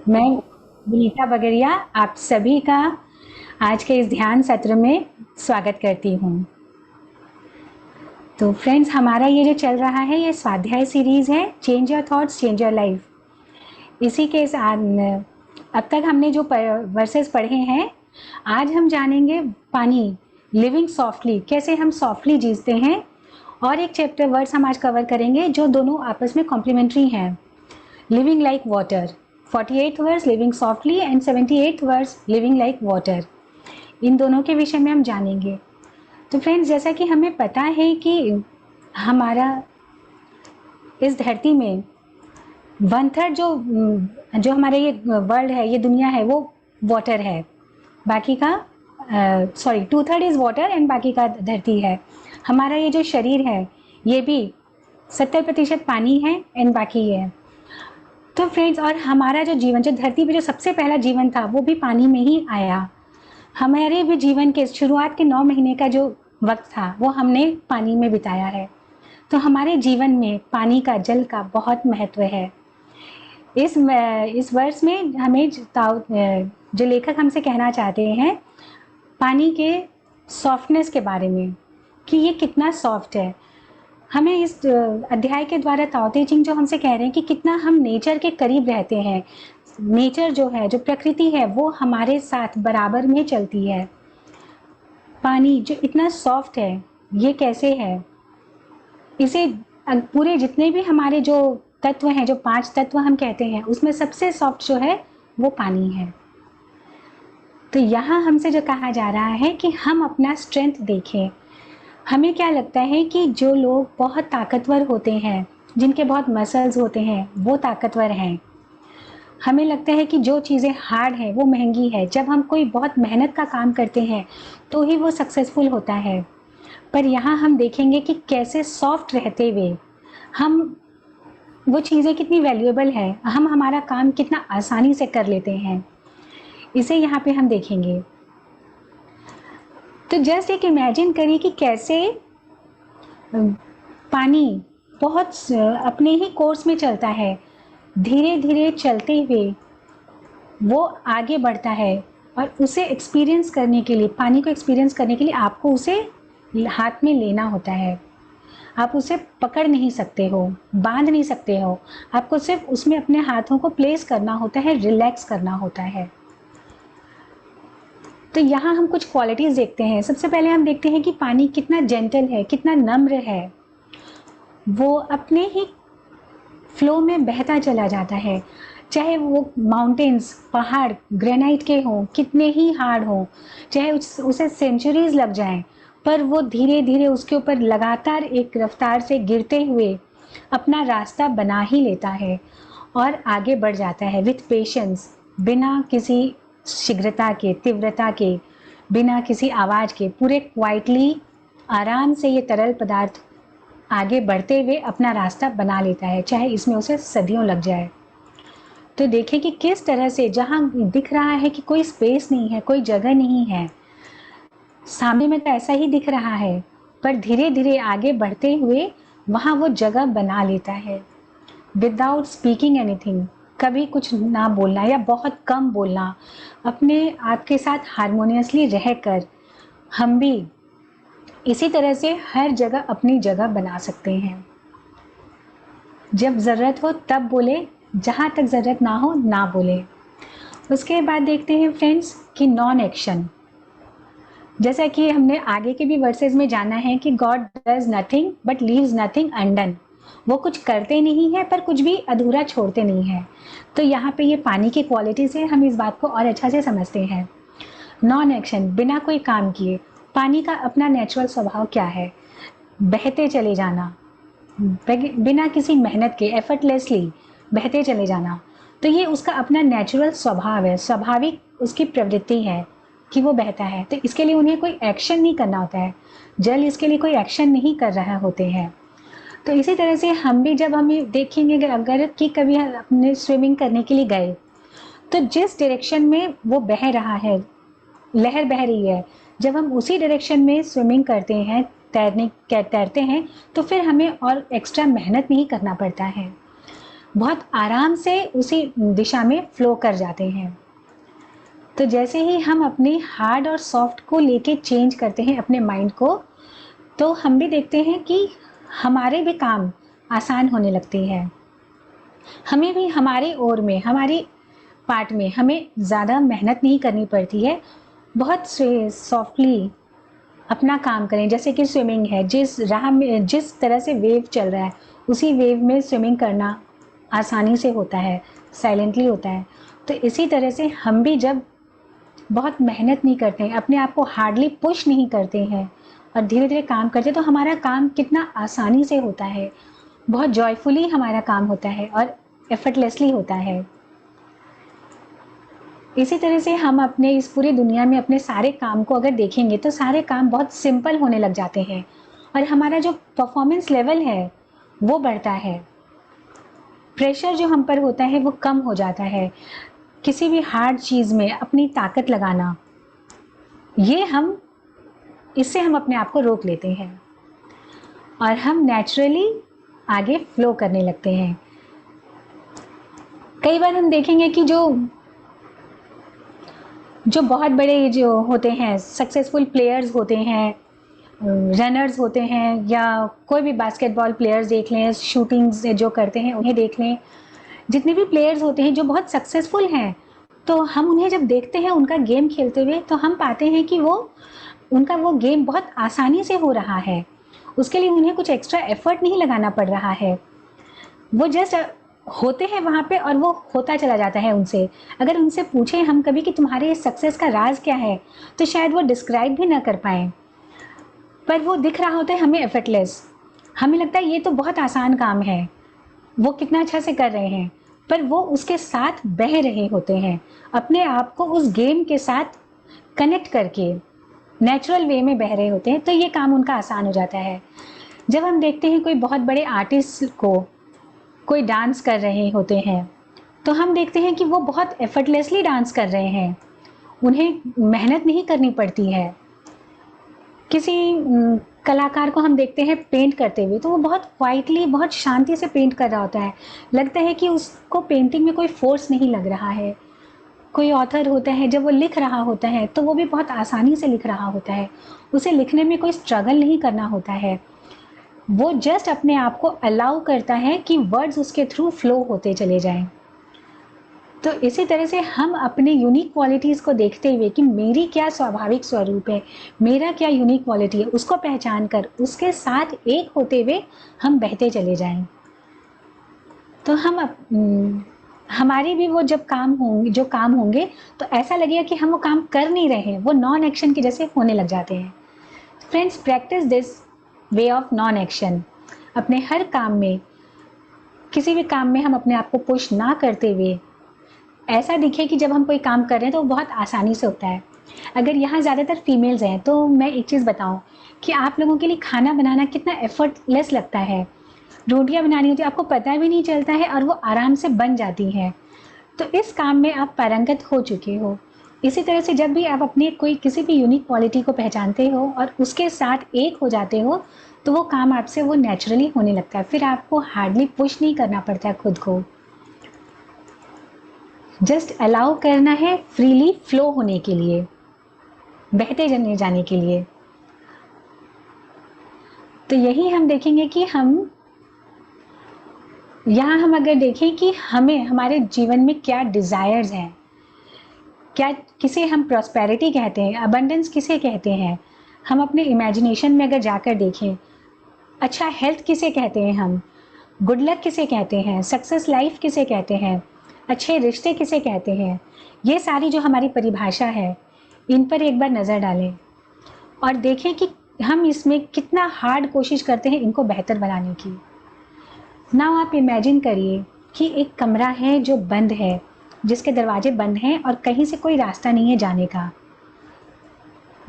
मैं विनीता बगरिया आप सभी का आज के इस ध्यान सत्र में स्वागत करती हूँ। तो फ्रेंड्स, हमारा ये जो चल रहा है ये स्वाध्याय सीरीज है, change your thoughts change your life. इसी के अब तक हमने जो वर्सेस पढ़े हैं, आज हम जानेंगे पानी, लिविंग सॉफ्टली, कैसे हम सॉफ्टली जीते हैं। और एक चैप्टर वर्ड्स हम आज कवर करेंगे जो दोनों आपस में कॉम्प्लीमेंट्री हैं। Living like water, 48th verse living softly and 78th verse living like water. इन दोनों के विषय में हम जानेंगे। तो फ्रेंड्स, जैसा कि हमें पता है कि हमारा इस धरती में 1/3 जो हमारे ये वर्ल्ड है, ये दुनिया है, वो वाटर है। बाकी का 2/3 इज वाटर एंड बाकी का धरती है। हमारा ये जो शरीर है ये भी 70% पानी है एंड बाकी है। तो फ्रेंड्स, और हमारा जो जीवन, जो धरती पे जो सबसे पहला जीवन था वो भी पानी में ही आया। हमारे भी जीवन के शुरुआत के 9 महीने का जो वक्त था वो हमने पानी में बिताया है। तो हमारे जीवन में पानी का, जल का बहुत महत्व है। इस वर्ष में हमें जो लेखक हमसे कहना चाहते हैं पानी के सॉफ्टनेस के बारे में, कि ये कितना सॉफ्ट है। हमें इस अध्याय के द्वारा ताओ ते चिंग जो हमसे कह रहे हैं कि कितना हम नेचर के करीब रहते हैं। नेचर जो है, जो प्रकृति है, वो हमारे साथ बराबर में चलती है। पानी जो इतना सॉफ्ट है, ये कैसे है? इसे पूरे जितने भी हमारे जो तत्व हैं, जो 5 तत्व हम कहते हैं, उसमें सबसे सॉफ्ट जो है वो पानी है। तो यहाँ हमसे जो कहा जा रहा है कि हम अपना स्ट्रेंथ देखें। हमें क्या लगता है कि जो लोग बहुत ताकतवर होते हैं, जिनके बहुत मसल्स होते हैं, वो ताकतवर हैं। हमें लगता है कि जो चीज़ें हार्ड हैं वो महंगी है। जब हम कोई बहुत मेहनत का काम करते हैं तो ही वो सक्सेसफुल होता है। पर यहाँ हम देखेंगे कि कैसे सॉफ्ट रहते हुए हम वो चीज़ें कितनी वैल्यूएबल है, हम हमारा काम कितना आसानी से कर लेते हैं, इसे यहाँ पे हम देखेंगे। तो जस्ट एक इमेजिन करिए कि कैसे पानी बहुत अपने ही कोर्स में चलता है, धीरे धीरे चलते हुए वो आगे बढ़ता है। और उसे एक्सपीरियंस करने के लिए, पानी को एक्सपीरियंस करने के लिए आपको उसे हाथ में लेना होता है। आप उसे पकड़ नहीं सकते हो, बांध नहीं सकते हो, आपको सिर्फ उसमें अपने हाथों को प्लेस करना होता है, रिलैक्स करना होता है। तो यहाँ हम कुछ क्वालिटीज़ देखते हैं। सबसे पहले हम देखते हैं कि पानी कितना जेंटल है, कितना नम्र है। वो अपने ही फ्लो में बहता चला जाता है। चाहे वो माउंटेन्स, पहाड़ ग्रेनाइट के हों, कितने ही हार्ड हों, चाहे उसे सेंचुरीज लग जाएं, पर वो धीरे धीरे उसके ऊपर लगातार एक रफ्तार से गिरते हुए अपना रास्ता बना ही लेता है और आगे बढ़ जाता है विथ पेशेंस, बिना किसी शीघ्रता के, तीव्रता के, बिना किसी आवाज़ के, पूरे क्वाइटली आराम से ये तरल पदार्थ आगे बढ़ते हुए अपना रास्ता बना लेता है, चाहे इसमें उसे सदियों लग जाए। तो देखें कि किस तरह से, जहाँ दिख रहा है कि कोई स्पेस नहीं है, कोई जगह नहीं है, सामने में तो ऐसा ही दिख रहा है, पर धीरे धीरे आगे बढ़ते हुए वहाँ वो जगह बना लेता है विदाउट स्पीकिंग एनीथिंग। कभी कुछ ना बोलना या बहुत कम बोलना, अपने आप के साथ हारमोनियसली रहकर हम भी इसी तरह से हर जगह अपनी जगह बना सकते हैं। जब ज़रूरत हो तब बोले, जहाँ तक ज़रूरत ना हो ना बोले। उसके बाद देखते हैं फ्रेंड्स कि नॉन एक्शन। जैसा कि हमने आगे के भी वर्सेस में जाना है कि God does nothing but leaves nothing undone. वो कुछ करते नहीं है पर कुछ भी अधूरा छोड़ते नहीं है। तो यहाँ पे ये पानी की क्वालिटी से हम इस बात को और अच्छा से समझते हैं। नॉन एक्शन, बिना कोई काम किए। पानी का अपना नेचुरल स्वभाव क्या है? बहते चले जाना, बिना किसी मेहनत के, एफर्टलेसली बहते चले जाना। तो ये उसका अपना नेचुरल स्वभाव है, स्वाभाविक उसकी प्रवृत्ति है कि वो बहता है। तो इसके लिए उन्हें कोई एक्शन नहीं करना होता है। जल इसके लिए कोई एक्शन नहीं कर रहे होते हैं। तो इसी तरह से हम भी जब हमें देखेंगे, अगर कि कभी अपने स्विमिंग करने के लिए गए, तो जिस डायरेक्शन में वो बह रहा है, लहर बह रही है, जब हम उसी डायरेक्शन में स्विमिंग करते हैं, तैरते हैं, तो फिर हमें और एक्स्ट्रा मेहनत नहीं करना पड़ता है। बहुत आराम से उसी दिशा में फ्लो कर जाते हैं। तो जैसे ही हम अपने हार्ड और सॉफ्ट को लेके चेंज करते हैं अपने माइंड को, तो हम भी देखते हैं कि हमारे भी काम आसान होने लगते हैं। हमें भी हमारे ओर में, हमारी पार्ट में हमें ज़्यादा मेहनत नहीं करनी पड़ती है। बहुत सॉफ्टली अपना काम करें। जैसे कि स्विमिंग है, जिस राह में जिस तरह से वेव चल रहा है उसी वेव में स्विमिंग करना आसानी से होता है, साइलेंटली होता है। तो इसी तरह से हम भी जब बहुत मेहनत नहीं करते हैं, अपने आप को हार्डली पुश नहीं करते हैं और धीरे धीरे काम करते हैं, तो हमारा काम कितना आसानी से होता है, बहुत जॉयफुली हमारा काम होता है और एफर्टलेसली होता है। इसी तरह से हम अपने इस पूरी दुनिया में अपने सारे काम को अगर देखेंगे तो सारे काम बहुत सिंपल होने लग जाते हैं और हमारा जो परफॉर्मेंस लेवल है वो बढ़ता है। प्रेशर जो हम पर होता है वो कम हो जाता है। किसी भी हार्ड चीज़ में अपनी ताकत लगाना, इससे हम अपने आप को रोक लेते हैं और हम नेचुरली आगे फ्लो करने लगते हैं। कई बार हम देखेंगे कि जो बहुत बड़े जो होते हैं, सक्सेसफुल प्लेयर्स होते हैं, रनर्स होते हैं, या कोई भी बास्केटबॉल प्लेयर्स देख लें, शूटिंग्स जो करते हैं उन्हें देख लें, जितने भी प्लेयर्स होते हैं जो बहुत सक्सेसफुल हैं, तो हम उन्हें जब देखते हैं उनका गेम खेलते हुए, तो हम पाते हैं कि उनका वो गेम बहुत आसानी से हो रहा है। उसके लिए उन्हें कुछ एक्स्ट्रा एफर्ट नहीं लगाना पड़ रहा है। वो जस्ट होते हैं वहाँ पे और वो होता चला जाता है उनसे। अगर उनसे पूछें हम कभी कि तुम्हारे सक्सेस का राज क्या है, तो शायद वो डिस्क्राइब भी ना कर पाएँ, पर वो दिख रहा होता है हमें एफर्टलेस। हमें लगता है ये तो बहुत आसान काम है, वो कितना अच्छा से कर रहे हैं, पर वो उसके साथ बह रहे होते हैं, अपने आप को उस गेम के साथ कनेक्ट करके नेचुरल वे में बह रहे होते हैं, तो ये काम उनका आसान हो जाता है। जब हम देखते हैं कोई बहुत बड़े आर्टिस्ट को कोई डांस कर रहे होते हैं, तो हम देखते हैं कि वो बहुत एफर्टलेसली डांस कर रहे हैं, उन्हें मेहनत नहीं करनी पड़ती है। किसी कलाकार को हम देखते हैं पेंट करते हुए, तो वो बहुत क्वाइटली, बहुत शांति से पेंट कर रहा होता है, लगता है कि उसको पेंटिंग में कोई फोर्स नहीं लग रहा है। कोई ऑथर होता है, जब वो लिख रहा होता है तो वो भी बहुत आसानी से लिख रहा होता है, उसे लिखने में कोई स्ट्रगल नहीं करना होता है। वो जस्ट अपने आप को अलाउ करता है कि वर्ड्स उसके थ्रू फ्लो होते चले जाएं। तो इसी तरह से हम अपने यूनिक क्वालिटीज़ को देखते हुए कि मेरी क्या स्वाभाविक स्वरूप है, मेरा क्या यूनिक क्वालिटी है, उसको पहचान कर उसके साथ एक होते हुए हम बहते चले जाएं। तो हमारे भी वो जब काम होंगे तो ऐसा लगेगा कि हम वो काम कर नहीं रहे हैं, वो नॉन एक्शन के जैसे होने लग जाते हैं। Friends, practice this way of non action. अपने हर काम में, किसी भी काम में हम अपने आप को पुश ना करते हुए ऐसा दिखे कि जब हम कोई काम कर रहे हैं तो वो बहुत आसानी से होता है। अगर यहाँ ज़्यादातर फीमेल्स हैं तो मैं एक चीज़ बताऊँ कि आप लोगों के लिए खाना बनाना कितना एफर्टलेस लगता है। रोटियाँ बनानी होती है, आपको पता भी नहीं चलता है और वो आराम से बन जाती हैं। तो इस काम में आप पारंगत हो चुके हो। इसी तरह से जब भी आप अपने किसी भी यूनिक क्वालिटी को पहचानते हो और उसके साथ एक हो जाते हो, तो वो काम आपसे वो नेचुरली होने लगता है। फिर आपको हार्डली पुश नहीं करना पड़ता है खुद को, जस्ट अलाउ करना है फ्रीली फ्लो होने के लिए, बहते जाने के लिए। तो यही हम देखेंगे कि हम अगर देखें कि हमें हमारे जीवन में क्या डिज़ायर्स हैं, क्या किसे हम प्रॉस्पेरिटी कहते हैं, अबंडेंस किसे कहते हैं, हम अपने इमेजिनेशन में अगर जाकर देखें, अच्छा हेल्थ किसे कहते हैं, हम गुड लक किसे कहते हैं, सक्सेस लाइफ किसे कहते हैं, अच्छे रिश्ते किसे कहते हैं, ये सारी जो हमारी परिभाषा है, इन पर एक बार नज़र डालें और देखें कि हम इसमें कितना हार्ड कोशिश करते हैं इनको बेहतर बनाने की। नाउ आप इमेजिन करिए कि एक कमरा है जो बंद है, जिसके दरवाजे बंद हैं और कहीं से कोई रास्ता नहीं है जाने का।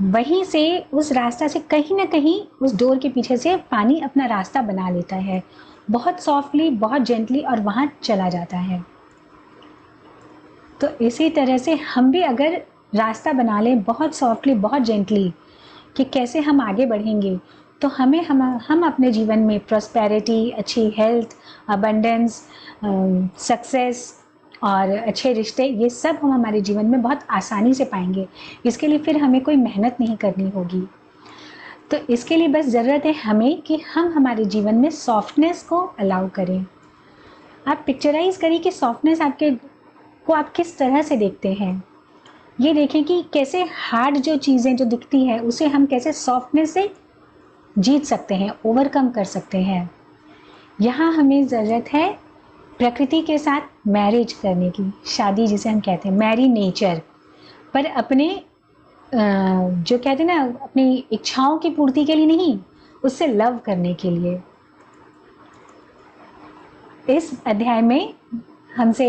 वहीं से उस रास्ता से कहीं ना कहीं उस डोर के पीछे से पानी अपना रास्ता बना लेता है, बहुत सॉफ्टली, बहुत जेंटली, और वहाँ चला जाता है। तो इसी तरह से हम भी अगर रास्ता बना लें बहुत सॉफ्टली, बहुत जेंटली, कि कैसे हम आगे बढ़ेंगे, तो हम अपने जीवन में प्रॉस्पेरिटी, अच्छी हेल्थ, अबंडेंस, सक्सेस और अच्छे रिश्ते, ये सब हम हमारे जीवन में बहुत आसानी से पाएंगे। इसके लिए फिर हमें कोई मेहनत नहीं करनी होगी। तो इसके लिए बस ज़रूरत है हमें कि हम हमारे जीवन में सॉफ्टनेस को अलाउ करें। आप पिक्चराइज करिए कि सॉफ्टनेस को आप किस तरह से देखते हैं। ये देखें कि कैसे हार्ड जो चीज़ें जो दिखती है उसे हम कैसे सॉफ्टनेस से जीत सकते हैं, ओवरकम कर सकते हैं। यहाँ हमें ज़रूरत है प्रकृति के साथ मैरिज करने की, शादी जिसे हम कहते हैं, मैरी नेचर, पर अपने जो कहते हैं ना, अपनी इच्छाओं की पूर्ति के लिए नहीं, उससे लव करने के लिए। इस अध्याय में हमसे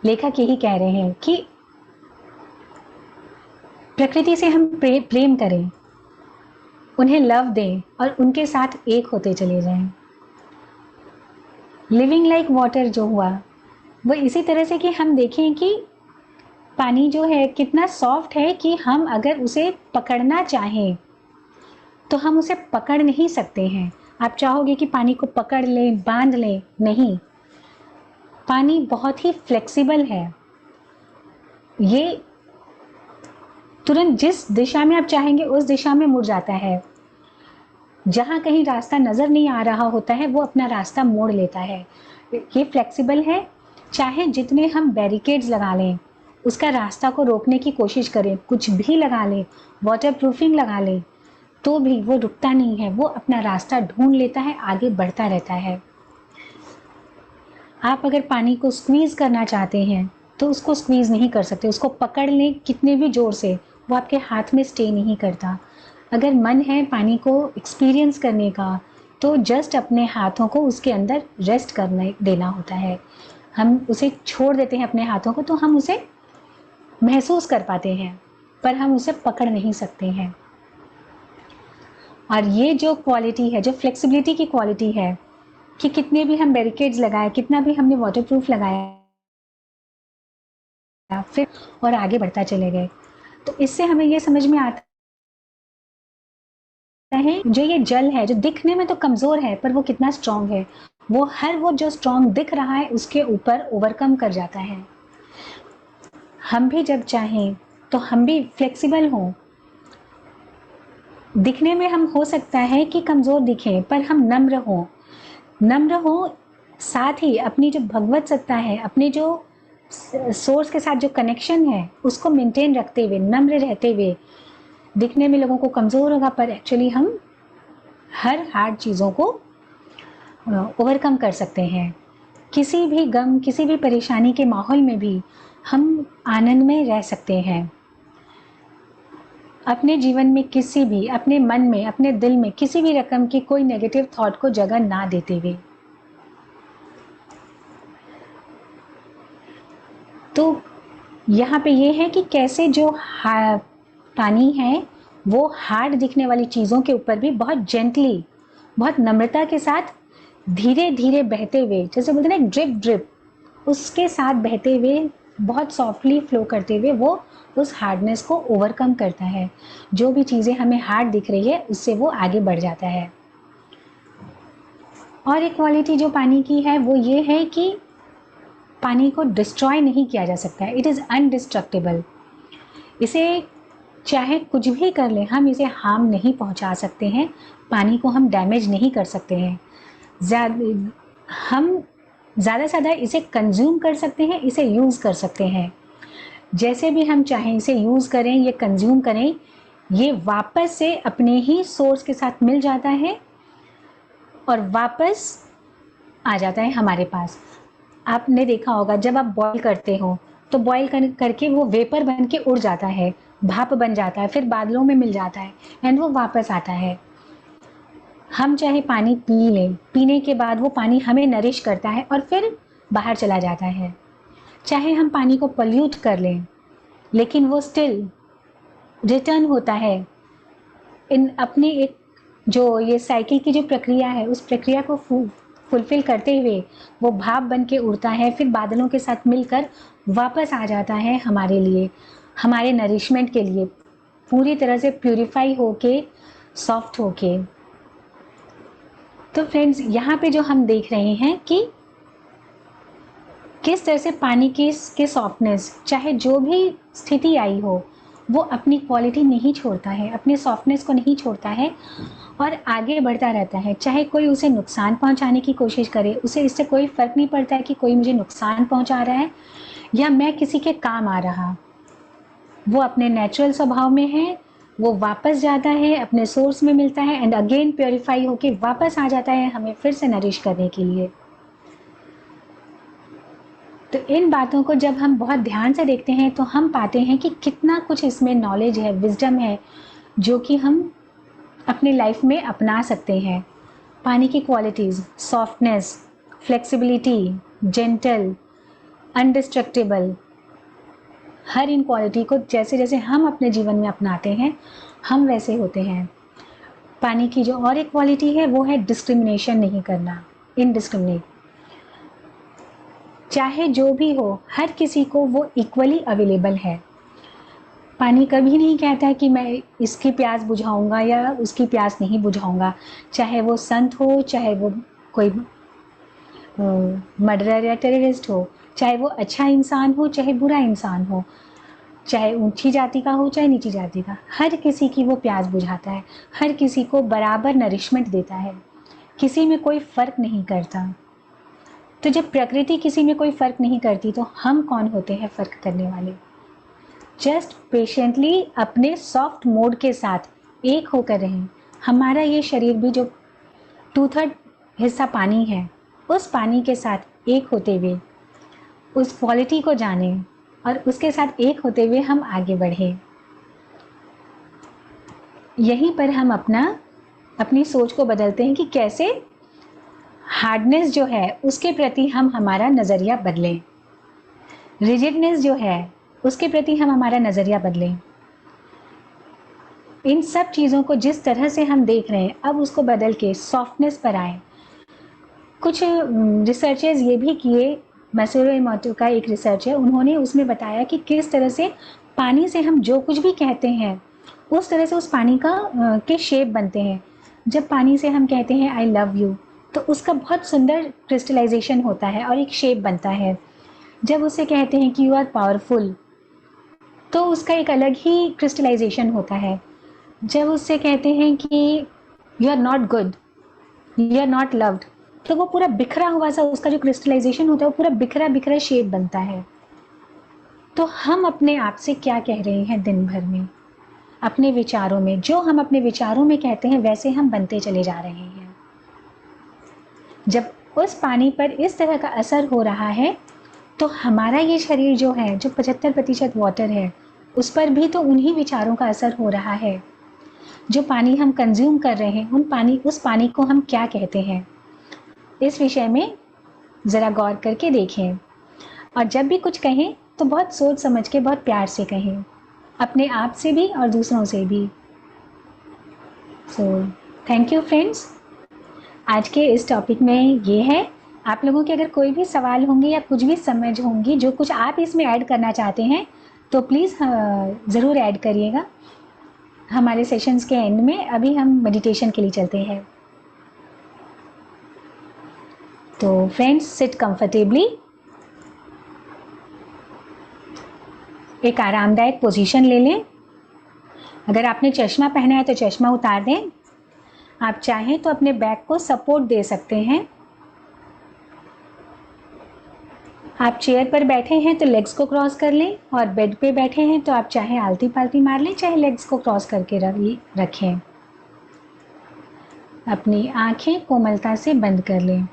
लेखक यही कह रहे हैं कि प्रकृति से हम प्रेम करें, उन्हें लव दें और उनके साथ एक होते चले जाएं। लिविंग लाइक वाटर जो हुआ वो इसी तरह से कि हम देखें कि पानी जो है कितना सॉफ्ट है कि हम अगर उसे पकड़ना चाहें तो हम उसे पकड़ नहीं सकते हैं। आप चाहोगे कि पानी को पकड़ लें, बांध लें, नहीं। पानी बहुत ही फ्लेक्सिबल है, ये तुरंत जिस दिशा में आप चाहेंगे उस दिशा में मुड़ जाता है। जहाँ कहीं रास्ता नज़र नहीं आ रहा होता है वो अपना रास्ता मोड़ लेता है। ये फ्लेक्सिबल है, चाहे जितने हम बैरिकेड्स लगा लें, उसका रास्ता को रोकने की कोशिश करें, कुछ भी लगा लें, वाटर प्रूफिंग लगा लें, तो भी वो रुकता नहीं है, वो अपना रास्ता ढूंढ लेता है, आगे बढ़ता रहता है। आप अगर पानी को स्क्वीज़ करना चाहते हैं तो उसको स्क्वीज़ नहीं कर सकते, उसको पकड़ लें कितने भी ज़ोर से, वो आपके हाथ में स्टे नहीं करता। अगर मन है पानी को एक्सपीरियंस करने का तो जस्ट अपने हाथों को उसके अंदर रेस्ट करने देना होता है। हम उसे छोड़ देते हैं अपने हाथों को तो हम उसे महसूस कर पाते हैं, पर हम उसे पकड़ नहीं सकते हैं। और ये जो क्वालिटी है, जो फ्लेक्सिबिलिटी की क्वालिटी है कि कितने भी हम बैरिकेड्स लगाए, कितना भी हमने वाटरप्रूफ लगाया, फिर और आगे बढ़ता चले गए, तो इससे हमें ये समझ में आता है जो ये जल है, जो दिखने में तो कमज़ोर है पर वो कितना स्ट्रांग है। वो जो स्ट्रांग दिख रहा है उसके ऊपर ओवरकम कर जाता है। हम भी जब चाहें तो हम भी फ्लेक्सिबल हों। दिखने में हम हो सकता है कि कमज़ोर दिखें, पर हम नम्र हों, साथ ही अपनी जो भगवत सत्ता है, अपने जो सोर्स के साथ जो कनेक्शन है उसको मेंटेन रखते हुए, नम्र रहते हुए। दिखने में लोगों को कमज़ोर होगा पर एक्चुअली हम हर हार्ड चीज़ों को ओवरकम कर सकते हैं। किसी भी गम, किसी भी परेशानी के माहौल में भी हम आनंद में रह सकते हैं। अपने जीवन में किसी भी, अपने मन में, अपने दिल में किसी भी रकम की कोई नेगेटिव थॉट को जगह ना देते हुए। तो यहाँ पे ये है कि कैसे जो पानी है वो हार्ड दिखने वाली चीज़ों के ऊपर भी बहुत जेंटली, बहुत नम्रता के साथ धीरे धीरे बहते हुए, जैसे बोलते हैं ना ड्रिप ड्रिप, उसके साथ बहते हुए, बहुत सॉफ्टली फ्लो करते हुए वो उस हार्डनेस को ओवरकम करता है। जो भी चीज़ें हमें हार्ड दिख रही है उससे वो आगे बढ़ जाता है। और एक क्वालिटी जो पानी की है वो ये है कि पानी को डिस्ट्रॉय नहीं किया जा सकता है, इट इज़ अनडिस्ट्रक्टेबल। इसे चाहे कुछ भी कर लें, हम इसे हार्म नहीं पहुंचा सकते हैं, पानी को हम डैमेज नहीं कर सकते हैं। हम ज़्यादा से ज़्यादा इसे कंज्यूम कर सकते हैं, इसे यूज़ कर सकते हैं। जैसे भी हम चाहें इसे यूज़ करें, ये कंज्यूम करें, ये वापस से अपने ही सोर्स के साथ मिल जाता है और वापस आ जाता है हमारे पास। आपने देखा होगा जब आप बॉईल करते हो तो बॉईल करके वो वेपर बन के उड़ जाता है, भाप बन जाता है, फिर बादलों में मिल जाता है एंड वो वापस आता है। हम चाहे पानी पी लें, पीने के बाद वो पानी हमें नरिश करता है और फिर बाहर चला जाता है। चाहे हम पानी को पल्यूट कर लें, लेकिन वो स्टिल रिटर्न होता है इन अपनी एक जो ये साइकिल की जो प्रक्रिया है, उस प्रक्रिया को फुलफिल करते हुए वो भाप बन के उड़ता है, फिर बादलों के साथ मिलकर वापस आ जाता है हमारे लिए, हमारे नरिशमेंट के लिए, पूरी तरह से प्यूरिफाई होके सॉफ्ट होके। तो फ्रेंड्स, यहाँ पे जो हम देख रहे हैं कि किस तरह से पानी की के सॉफ्टनेस, चाहे जो भी स्थिति आई हो, वो अपनी क्वालिटी नहीं छोड़ता है, अपने सॉफ्टनेस को नहीं छोड़ता है और आगे बढ़ता रहता है। चाहे कोई उसे नुकसान पहुंचाने की कोशिश करे, उसे इससे कोई फ़र्क नहीं पड़ता है कि कोई मुझे नुकसान पहुंचा रहा है या मैं किसी के काम आ रहा। वो अपने नेचुरल स्वभाव में है, वो वापस जाता है, अपने सोर्स में मिलता है एंड अगेन प्योरीफाई होके वापस आ जाता है हमें फिर से नरिश करने के लिए। तो इन बातों को जब हम बहुत ध्यान से देखते हैं तो हम पाते हैं कि कितना कुछ इसमें नॉलेज है, विजडम है, जो कि हम अपनी लाइफ में अपना सकते हैं। पानी की qualities, softness, flexibility, gentle, indestructible, हर इन क्वालिटी को जैसे जैसे हम अपने जीवन में अपनाते हैं, हम वैसे होते हैं। पानी की जो और एक क्वालिटी है वो है डिस्क्रिमिनेशन नहीं करना, इनडिस्क्रिमिनेट। चाहे जो भी हो, हर किसी को वो इक्वली अवेलेबल है। पानी कभी नहीं कहता है कि मैं इसकी प्यास बुझाऊंगा या उसकी प्यास नहीं बुझाऊंगा। चाहे वो संत हो, चाहे वो कोई मर्डरर या टेररिस्ट हो, चाहे वो अच्छा इंसान हो, चाहे बुरा इंसान हो, चाहे ऊंची जाति का हो, चाहे नीची जाति का, हर किसी की वो प्यास बुझाता है, हर किसी को बराबर नरिशमेंट देता है, किसी में कोई फ़र्क नहीं करता। तो जब प्रकृति किसी में कोई फ़र्क नहीं करती तो हम कौन होते हैं फ़र्क करने वाले। जस्ट पेशेंटली अपने सॉफ्ट मोड के साथ एक होकर रहें। हमारा ये शरीर भी जो 2/3 हिस्सा पानी है, उस पानी के साथ एक होते हुए उस क्वालिटी को जानें और उसके साथ एक होते हुए हम आगे बढ़ें। यहीं पर हम अपनी सोच को बदलते हैं कि कैसे हार्डनेस जो है उसके प्रति हम हमारा नज़रिया बदलें, रिजिडनेस जो है उसके प्रति हम हमारा नज़रिया बदलें। इन सब चीज़ों को जिस तरह से हम देख रहे हैं, अब उसको बदल के सॉफ्टनेस पर आए। कुछ रिसर्चर्स ये भी किए, मैसूरो इमोटो का एक रिसर्च है, उन्होंने उसमें बताया कि किस तरह से पानी से हम जो कुछ भी कहते हैं उस तरह से उस पानी का के शेप बनते हैं। जब पानी से हम कहते हैं आई लव यू, तो उसका बहुत सुंदर क्रिस्टलाइजेशन होता है और एक शेप बनता है। जब उसे कहते हैं कि यू आर पावरफुल, तो उसका एक अलग ही क्रिस्टलाइजेशन होता है। जब उससे कहते हैं कि you are not good, you are not loved, तो वो पूरा बिखरा हुआ सा उसका जो क्रिस्टलाइजेशन होता है वो पूरा बिखरा बिखरा शेप बनता है। तो हम अपने आप से क्या कह रहे हैं दिन भर में, अपने विचारों में, जो हम अपने विचारों में कहते हैं वैसे हम बनते चले जा रहे हैं। जब उस पानी पर इस तरह का असर हो रहा है तो हमारा ये शरीर जो है, जो 75% वाटर है, उस पर भी तो उन्हीं विचारों का असर हो रहा है। जो पानी हम कंज्यूम कर रहे हैं, उस पानी को हम क्या कहते हैं, इस विषय में ज़रा गौर करके देखें। और जब भी कुछ कहें तो बहुत सोच समझ के, बहुत प्यार से कहें, अपने आप से भी और दूसरों से भी। So thank you friends. आज के इस टॉपिक में ये है। आप लोगों के अगर कोई भी सवाल होंगे या कुछ भी समझ होंगी, जो कुछ आप इसमें ऐड करना चाहते हैं, तो प्लीज़ ज़रूर ऐड करिएगा। हमारे सेशंस के एंड में अभी हम मेडिटेशन के लिए चलते हैं। तो फ्रेंड्स, सिट कंफर्टेबली, एक आरामदायक पोजीशन ले लें। अगर आपने चश्मा पहना है तो चश्मा उतार दें। आप चाहें तो अपने बैक को सपोर्ट दे सकते हैं। आप चेयर पर बैठे हैं तो लेग्स को क्रॉस कर लें, और बेड पे बैठे हैं तो आप चाहे आलती पालती मार लें, चाहे लेग्स को क्रॉस करके रखें। अपनी आंखें कोमलता से बंद कर लें।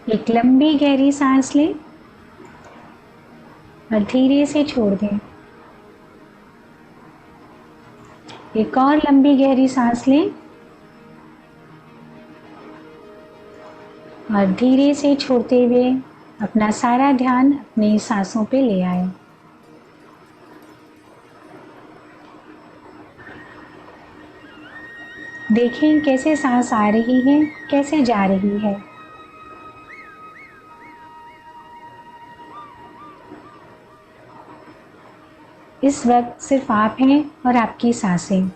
एक लंबी गहरी सांस लें और धीरे से छोड़ दें। एक और लंबी गहरी सांस लें और धीरे से छोड़ते हुए अपना सारा ध्यान अपनी सांसों पे ले आए। देखें कैसे सांस आ रही है, कैसे जा रही है। इस वक्त सिर्फ आप हैं और आपकी सांसें।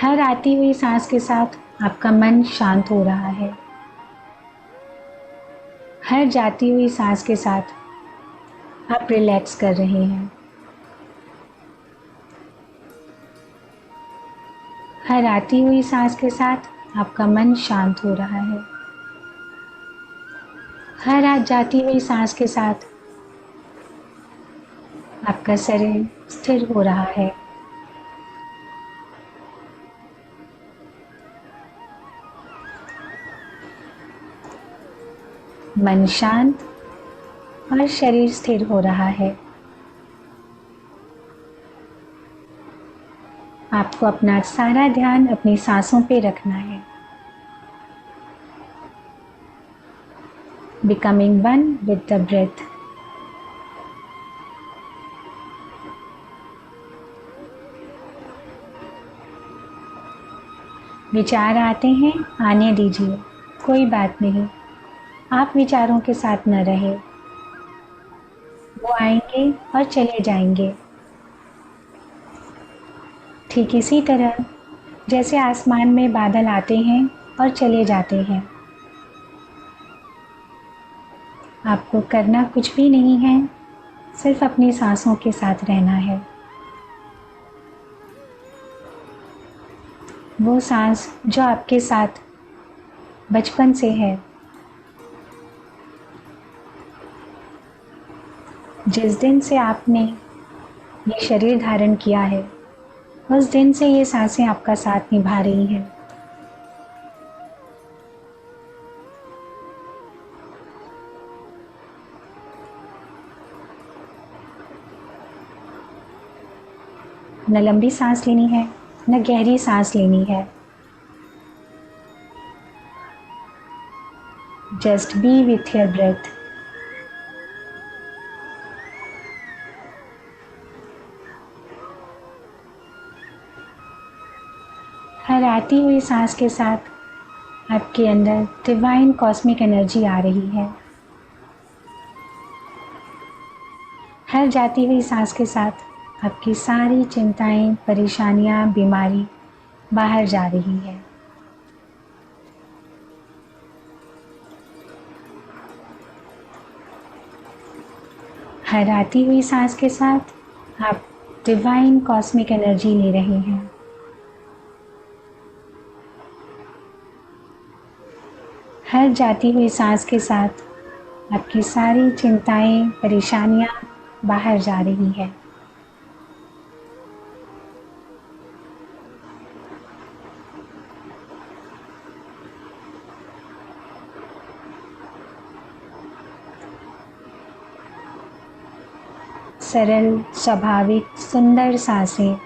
हर आती हुई सांस के साथ आपका मन शांत हो रहा है। हर जाती हुई सांस के साथ आप रिलैक्स कर रहे हैं। हर आती हुई सांस के साथ आपका मन शांत हो रहा है। हर आज जाती हुई सांस के साथ आपका शरीर स्थिर हो रहा है। मन शांत और शरीर स्थिर हो रहा है। आपको अपना सारा ध्यान अपनी सांसों पे रखना है। Becoming one with the breath. विचार आते हैं, आने दीजिए, कोई बात नहीं। आप विचारों के साथ न रहे, वो आएंगे और चले जाएंगे। ठीक इसी तरह जैसे आसमान में बादल आते हैं और चले जाते हैं। आपको करना कुछ भी नहीं है, सिर्फ अपनी सांसों के साथ रहना है। वो सांस जो आपके साथ बचपन से है, जिस दिन से आपने ये शरीर धारण किया है, उस दिन से ये सांसें आपका साथ निभा रही हैं। न लंबी सांस लेनी है, न गहरी सांस लेनी है। Just be with your breath. हर आती हुई सांस के साथ आपके अंदर डिवाइन कॉस्मिक एनर्जी आ रही है। हर जाती हुई सांस के साथ आपकी सारी चिंताएं, परेशानियां, बीमारी बाहर जा रही है। हर आती हुई सांस के साथ आप डिवाइन कॉस्मिक एनर्जी ले रहे हैं। हर जाती हुई सांस के साथ आपकी सारी चिंताएं, परेशानियां बाहर जा रही है। सरल, स्वाभाविक, सुंदर सांसें।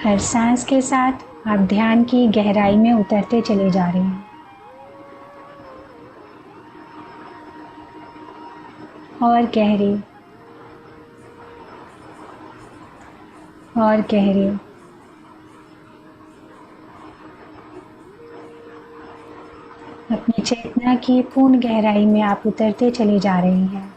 हर सांस के साथ आप ध्यान की गहराई में उतरते चले जा रहे हैं और गहरे और गहरे। अपनी चेतना की पूर्ण गहराई में आप उतरते चले जा रहे हैं।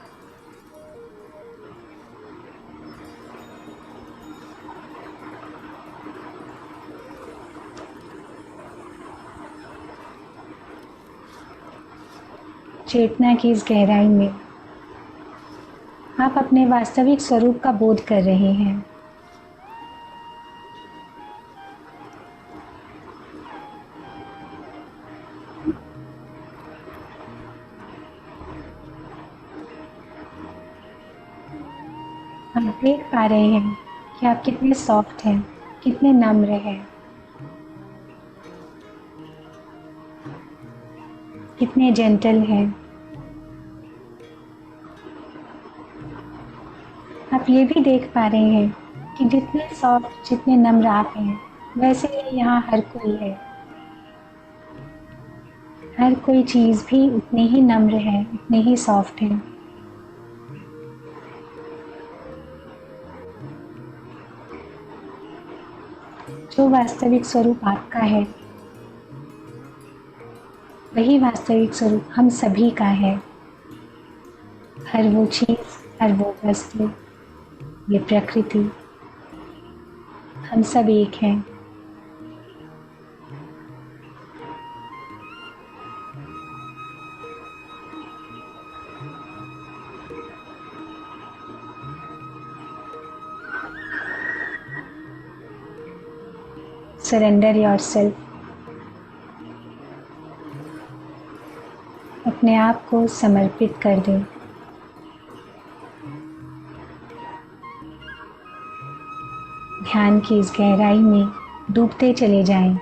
चेतना की इस गहराई में आप अपने वास्तविक स्वरूप का बोध कर रहे हैं। आप देख पा रहे हैं कि आप कितने सॉफ्ट हैं, कितने नम्र हैं। कितने जेंटल हैं। आप ये भी देख पा रहे हैं कि जितने सॉफ्ट, जितने नम्र आप हैं, वैसे ही यहाँ हर कोई है। हर कोई चीज़ भी उतनी ही नम्र है, उतनी ही सॉफ्ट है। जो वास्तविक स्वरूप आपका है, वही वास्तविक स्वरूप हम सभी का है। हर वो चीज़, हर वो वस्तु, ये प्रकृति, हम सब एक हैं। Surrender yourself. अपने आप को समर्पित कर दें। ध्यान की इस गहराई में डूबते चले जाएं।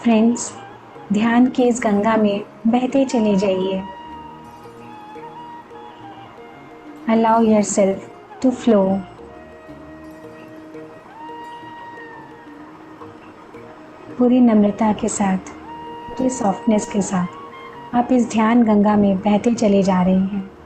फ्रेंड्स, ध्यान की इस गंगा में बहते चले जाइए। Allow yourself to flow. पूरी नम्रता के साथ, पूरी सॉफ्टनेस के साथ आप इस ध्यान गंगा में बहते चले जा रहे हैं।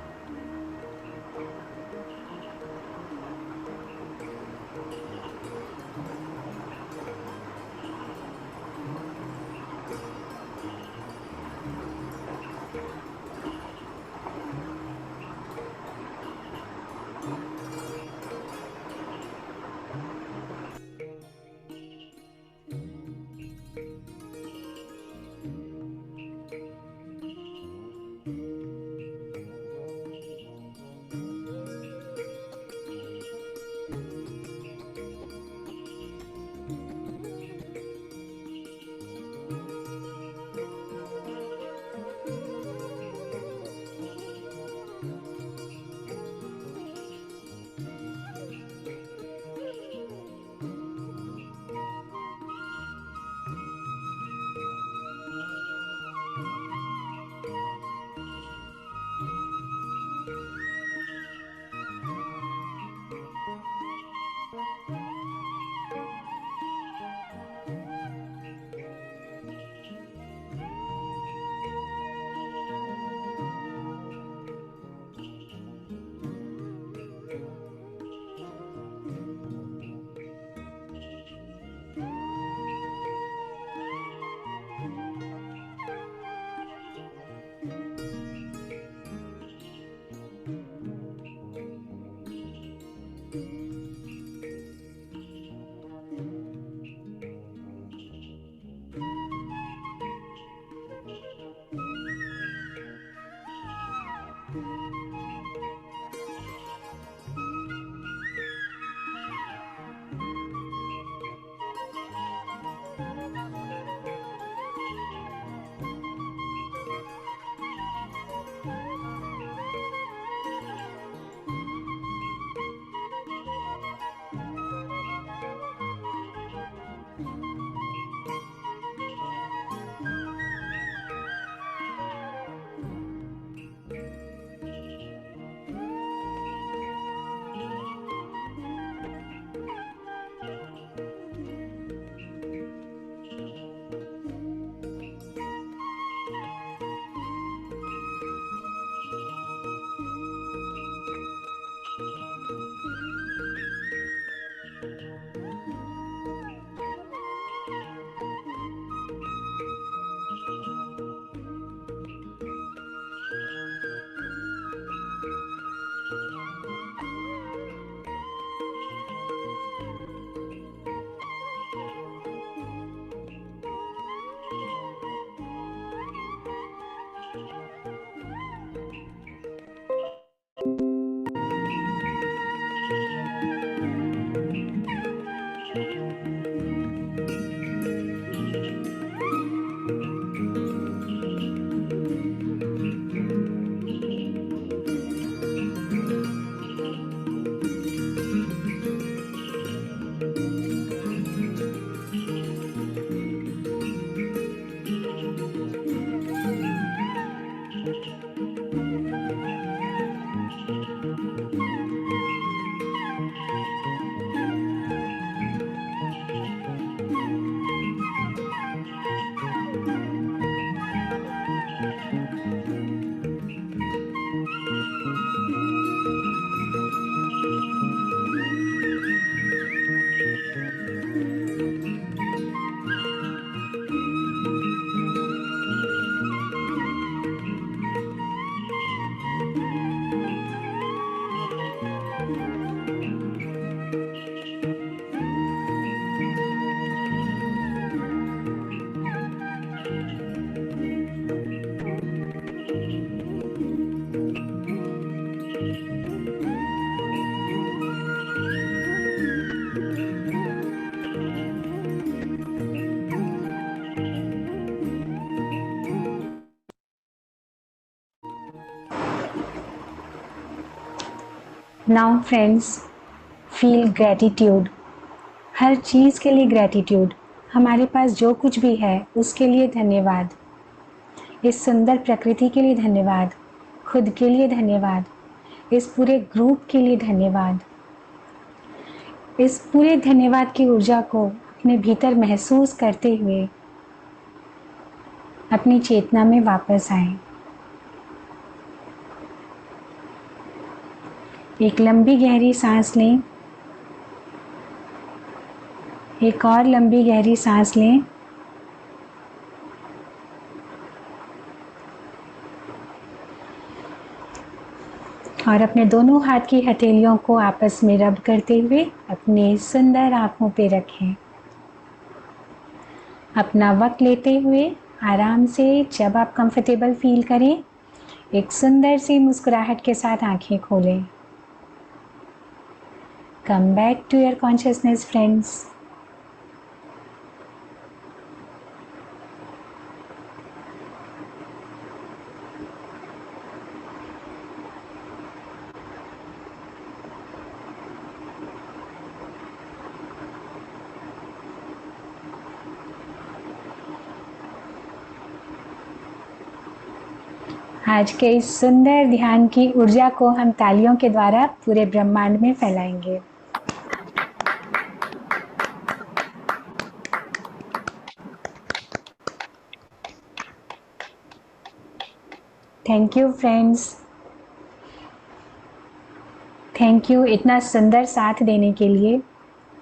Now friends, feel gratitude. हर चीज़ के लिए ग्रैटिट्यूड। हमारे पास जो कुछ भी है उसके लिए धन्यवाद। इस सुंदर प्रकृति के लिए धन्यवाद, खुद के लिए धन्यवाद, इस पूरे ग्रुप के लिए धन्यवाद। इस पूरे धन्यवाद की ऊर्जा को अपने भीतर महसूस करते हुए अपनी चेतना में वापस आए। एक लंबी गहरी सांस लें, एक और लंबी गहरी सांस लें। और अपने दोनों हाथ की हथेलियों को आपस में रब करते हुए अपनी सुंदर आंखों पे रखें। अपना वक्त लेते हुए आराम से जब आप कंफर्टेबल फील करें, एक सुंदर सी मुस्कुराहट के साथ आंखें खोलें। Come back to your consciousness friends. आज के इस सुंदर ध्यान की ऊर्जा को हम तालियों के द्वारा पूरे ब्रह्मांड में फैलाएंगे। Thank you friends, thank you इतना सुंदर साथ देने के लिए,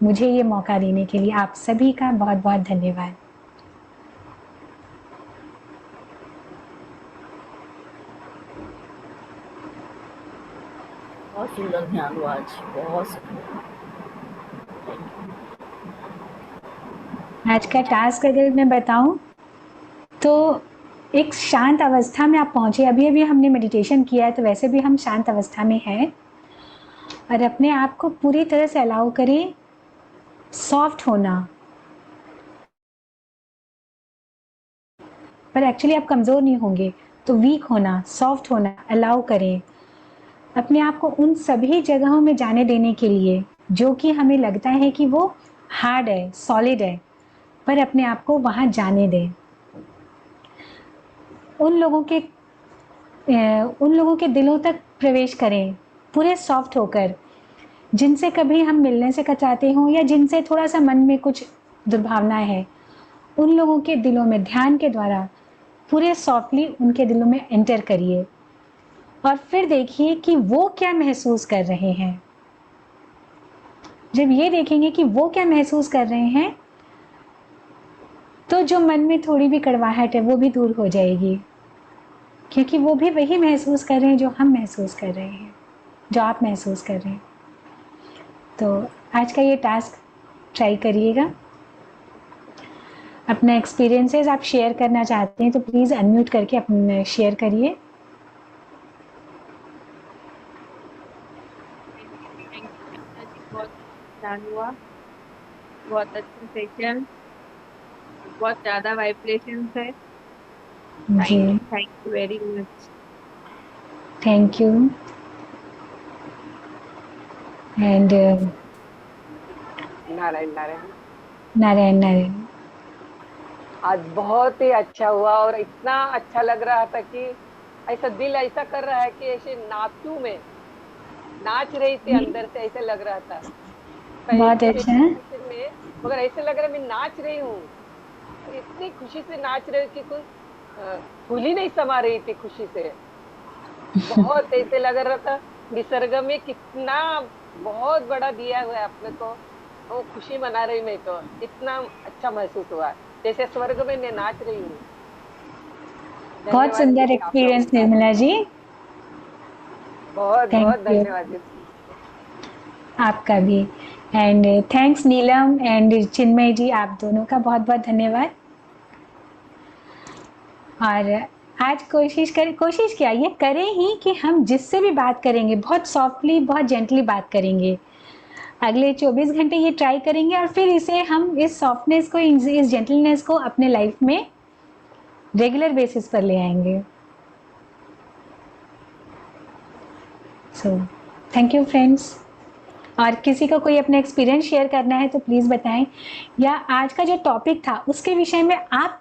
मुझे ये मौका देने के लिए आप सभी का बहुत बहुत धन्यवाद। बहुत सुंदर ध्यान हुआ आज, बहुत सुंदर। आज का टास्क अगर मैं बताऊं तो एक शांत अवस्था में आप पहुंचे। अभी अभी हमने मेडिटेशन किया है तो वैसे भी हम शांत अवस्था में हैं, और अपने आप को पूरी तरह से अलाउ करें सॉफ्ट होना। पर एक्चुअली आप कमज़ोर नहीं होंगे, तो वीक होना, सॉफ्ट होना अलाउ करें। अपने आप को उन सभी जगहों में जाने देने के लिए जो कि हमें लगता है कि वो हार्ड है, सॉलिड है, पर अपने आप को वहाँ जाने दें। उन लोगों के दिलों तक प्रवेश करें पूरे सॉफ्ट होकर, जिनसे कभी हम मिलने से कतराते हों या जिनसे थोड़ा सा मन में कुछ दुर्भावना है। उन लोगों के दिलों में ध्यान के द्वारा पूरे सॉफ्टली उनके दिलों में एंटर करिए और फिर देखिए कि वो क्या महसूस कर रहे हैं। जब ये देखेंगे कि वो क्या महसूस कर रहे हैं, तो जो मन में थोड़ी भी कड़वाहट है वो भी दूर हो जाएगी, क्योंकि वो भी वही महसूस कर रहे हैं जो हम महसूस कर रहे हैं, जो आप महसूस कर रहे हैं। तो आज का ये टास्क ट्राई करिएगा। अपना एक्सपीरियंसेस आप शेयर करना चाहते हैं तो प्लीज़ अनम्यूट करके अपने शेयर करिए। बहुत ध्यान हुआ, बहुत अच्छा सेशन, बहुत ज्यादा वाइब्रेशंस है। जी, thank you very much. Thank you. And Narayan Narayan. Narayan Narayan. आज बहुत ही अच्छा हुआ और इतना अच्छा लग रहा था कि ऐसा दिल ऐसा कर रहा है कि ऐसे नाचू में नाच रही थी, अंदर से ऐसे लग रहा था बहुत अच्छा है। में, मगर ऐसे लग रहा है मैं नाच रही हूँ और इतनी खुशी से नाच रही हूँ कि कुछ फूल ही नहीं समा रही थी खुशी से। बहुत ऐसे लग रहा था निसर्ग में कितना बहुत बड़ा दिया हुआ है अपने को, वो खुशी मना रही मैं, तो इतना अच्छा महसूस हुआ जैसे स्वर्ग में मैं नाच रही हूँ। बहुत सुंदर एक्सपीरियंस निर्मला जी। बहुत बहुत थैंक यू धन्यवाद जी। आपका भी। एंड थैंक्स नीलम एंड चिन्मय जी, आप दोनों का बहुत बहुत धन्यवाद। और आज कोशिश क्या ये करें ही कि हम जिससे भी बात करेंगे बहुत सॉफ्टली, बहुत जेंटली बात करेंगे। अगले 24 घंटे ये ट्राई करेंगे और फिर इसे हम इस सॉफ्टनेस को, इस जेंटलनेस को अपने लाइफ में रेगुलर बेसिस पर ले आएंगे। So thank you friends. और किसी को कोई अपना एक्सपीरियंस शेयर करना है तो प्लीज़ बताएं, या आज का जो टॉपिक था उसके विषय में आप